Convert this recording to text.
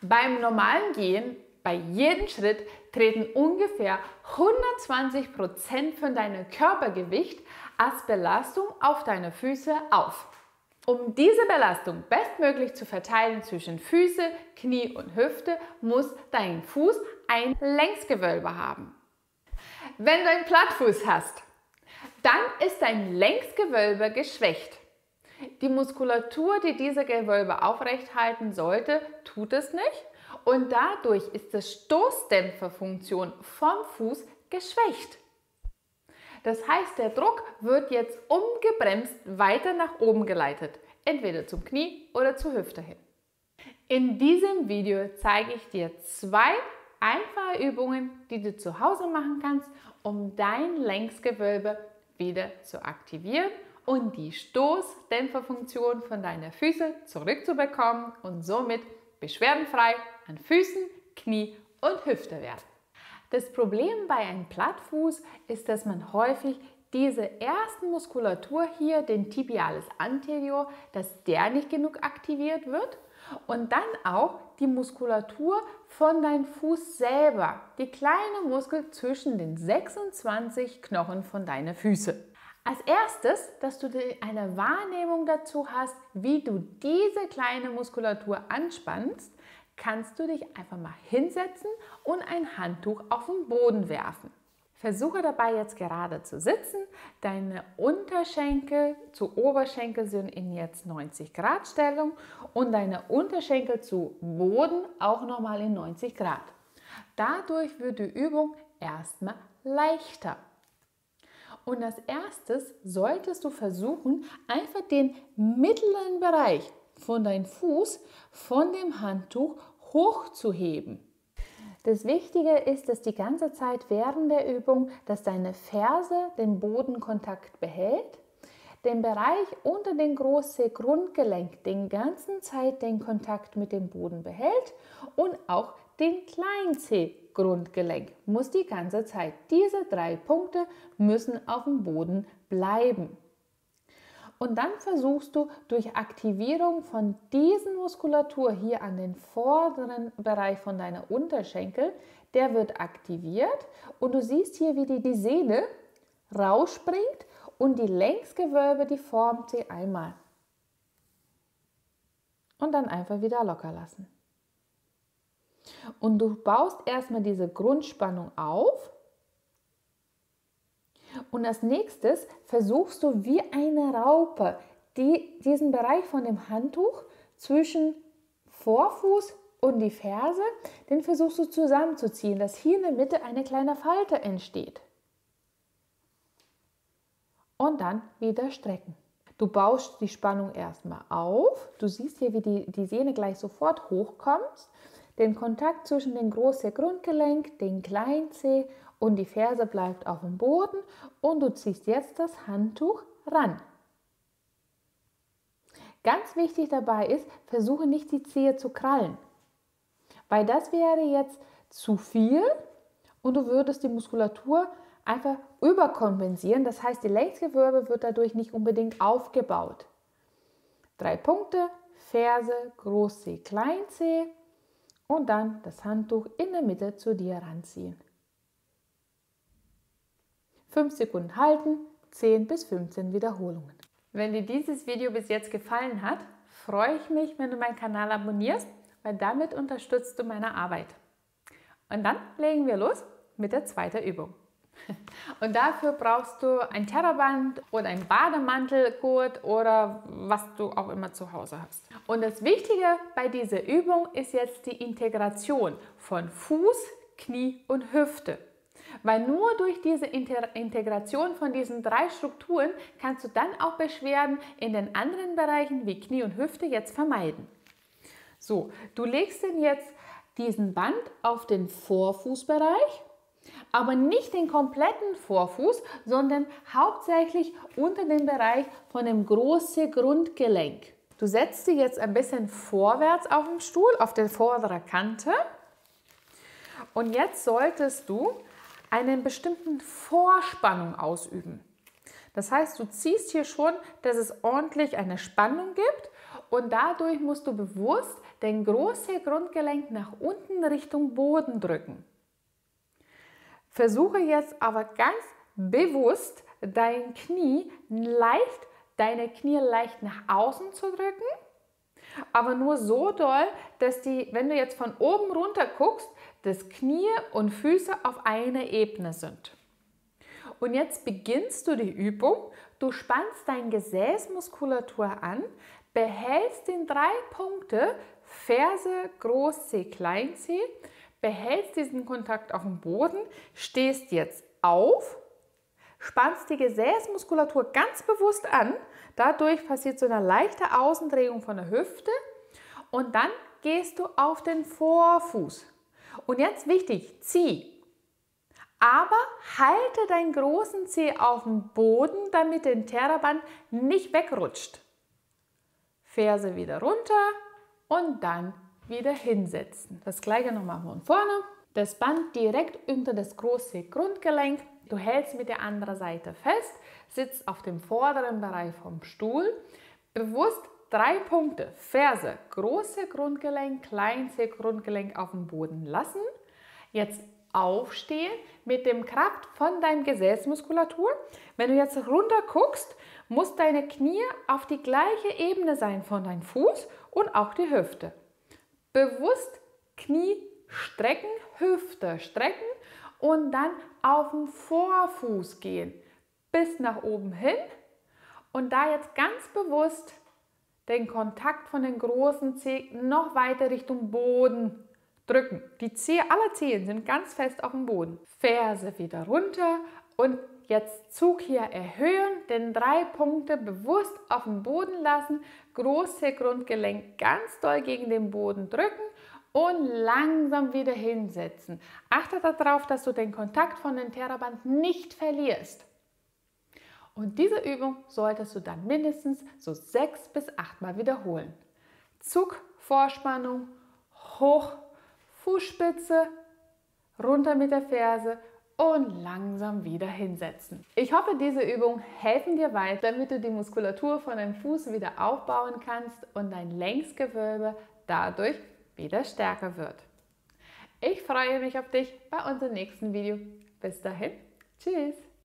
Beim normalen Gehen, bei jedem Schritt, treten ungefähr 120% von deinem Körpergewicht als Belastung auf deine Füße auf. Um diese Belastung bestmöglich zu verteilen zwischen Füße, Knie und Hüfte, muss dein Fuß ein Längsgewölbe haben. Wenn du einen Plattfuß hast, dann ist dein Längsgewölbe geschwächt. Die Muskulatur, die diese Gewölbe aufrechthalten sollte, tut es nicht und dadurch ist die Stoßdämpferfunktion vom Fuß geschwächt. Das heißt, der Druck wird jetzt ungebremst weiter nach oben geleitet, entweder zum Knie oder zur Hüfte hin. In diesem Video zeige ich dir 2 einfache Übungen, die du zu Hause machen kannst, um dein Längsgewölbe wieder zu aktivieren und die Stoßdämpferfunktion von deinen Füßen zurückzubekommen und somit beschwerdenfrei an Füßen, Knie und Hüfte werden. Das Problem bei einem Plattfuß ist, dass man häufig diese erste Muskulatur hier, den Tibialis anterior, dass der nicht genug aktiviert wird und dann auch die Muskulatur von deinem Fuß selber, die kleine Muskel zwischen den 26 Knochen von deinen Füßen. Als erstes, dass du eine Wahrnehmung dazu hast, wie du diese kleine Muskulatur anspannst, kannst du dich einfach mal hinsetzen und ein Handtuch auf den Boden werfen. Versuche dabei jetzt gerade zu sitzen. Deine Unterschenkel zu Oberschenkel sind in jetzt 90 Grad Stellung und deine Unterschenkel zu Boden auch nochmal in 90 Grad. Dadurch wird die Übung erstmal leichter. Und als erstes solltest du versuchen, einfach den mittleren Bereich von deinem Fuß von dem Handtuch hochzuheben. Das Wichtige ist, dass die ganze Zeit während der Übung, dass deine Ferse den Bodenkontakt behält, den Bereich unter dem Großzeh-Grundgelenk den ganzen Zeit den Kontakt mit dem Boden behält und auch den Kleinzeh-Grundgelenk muss die ganze Zeit. Diese 3 Punkte müssen auf dem Boden bleiben. Und dann versuchst du durch Aktivierung von dieser Muskulatur hier an den vorderen Bereich von deiner Unterschenkel, der wird aktiviert und du siehst hier, wie die Sehne rausspringt und die Längsgewölbe, die formt sie einmal. Und dann einfach wieder locker lassen. Und du baust erstmal diese Grundspannung auf. Und als nächstes versuchst du wie eine Raupe diesen Bereich von dem Handtuch zwischen Vorfuß und die Ferse, den versuchst du zusammenzuziehen, dass hier in der Mitte eine kleine Falte entsteht. Und dann wieder strecken. Du baust die Spannung erstmal auf. Du siehst hier, wie die Sehne gleich sofort hochkommt. Den Kontakt zwischen dem Großzeh-Grundgelenk, den Kleinzeh und die Ferse bleibt auf dem Boden und du ziehst jetzt das Handtuch ran. Ganz wichtig dabei ist, versuche nicht die Zehe zu krallen, weil das wäre jetzt zu viel und du würdest die Muskulatur einfach überkompensieren. Das heißt, die Längsgewölbe wird dadurch nicht unbedingt aufgebaut. 3 Punkte, Ferse, Großzeh, Kleinzeh und dann das Handtuch in der Mitte zu dir ranziehen. 5 Sekunden halten, 10 bis 15 Wiederholungen. Wenn dir dieses Video bis jetzt gefallen hat, freue ich mich, wenn du meinen Kanal abonnierst, weil damit unterstützt du meine Arbeit. Und dann legen wir los mit der zweiten Übung. Und dafür brauchst du ein Terraband oder ein Bademantelgurt oder was du auch immer zu Hause hast. Und das Wichtige bei dieser Übung ist jetzt die Integration von Fuß, Knie und Hüfte. Weil nur durch diese Integration von diesen 3 Strukturen kannst du dann auch Beschwerden in den anderen Bereichen wie Knie und Hüfte jetzt vermeiden. So, du legst denn jetzt diesen Band auf den Vorfußbereich, aber nicht den kompletten Vorfuß, sondern hauptsächlich unter dem Bereich von dem Großzeh-Grundgelenk. Du setzt dich jetzt ein bisschen vorwärts auf den Stuhl, auf der vorderen Kante. Und jetzt solltest du eine bestimmte Vorspannung ausüben. Das heißt, du ziehst hier schon, dass es ordentlich eine Spannung gibt und dadurch musst du bewusst den großen Grundgelenk nach unten Richtung Boden drücken. Versuche jetzt aber ganz bewusst deine Knie leicht nach außen zu drücken, aber nur so doll, dass wenn du jetzt von oben runter guckst, dass Knie und Füße auf einer Ebene sind. Und jetzt beginnst du die Übung. Du spannst deine Gesäßmuskulatur an, behältst den 3 Punkte, Ferse, Großzeh, Kleinzeh, behältst diesen Kontakt auf dem Boden, stehst jetzt auf, spannst die Gesäßmuskulatur ganz bewusst an, dadurch passiert so eine leichte Außendrehung von der Hüfte und dann gehst du auf den Vorfuß. Und jetzt wichtig, zieh. Aber halte deinen großen Zeh auf dem Boden, damit der Therband nicht wegrutscht. Ferse wieder runter und dann wieder hinsetzen. Das gleiche nochmal von vorne. Das Band direkt unter das große Grundgelenk. Du hältst mit der anderen Seite fest, sitzt auf dem vorderen Bereich vom Stuhl. Bewusst 3 Punkte. Ferse, große Grundgelenk, Kleinzeh, Grundgelenk auf dem Boden lassen. Jetzt aufstehen mit dem Kraft von deiner Gesäßmuskulatur. Wenn du jetzt runter guckst, muss deine Knie auf die gleiche Ebene sein von deinem Fuß und auch die Hüfte. Bewusst Knie strecken, Hüfte strecken und dann auf den Vorfuß gehen. Bis nach oben hin und da jetzt ganz bewusst den Kontakt von den großen Zehen noch weiter Richtung Boden drücken. Die Zehe, alle Zehen sind ganz fest auf dem Boden. Ferse wieder runter und jetzt Zug hier erhöhen, den 3 Punkte bewusst auf den Boden lassen, große Grundgelenk ganz doll gegen den Boden drücken und langsam wieder hinsetzen. Achte darauf, dass du den Kontakt von dem Therband nicht verlierst. Und diese Übung solltest du dann mindestens so 6 bis 8 Mal wiederholen. Zug, Vorspannung, hoch, Fußspitze, runter mit der Ferse und langsam wieder hinsetzen. Ich hoffe, diese Übungen helfen dir weiter, damit du die Muskulatur von deinem Fuß wieder aufbauen kannst und dein Längsgewölbe dadurch wieder stärker wird. Ich freue mich auf dich bei unserem nächsten Video. Bis dahin, tschüss!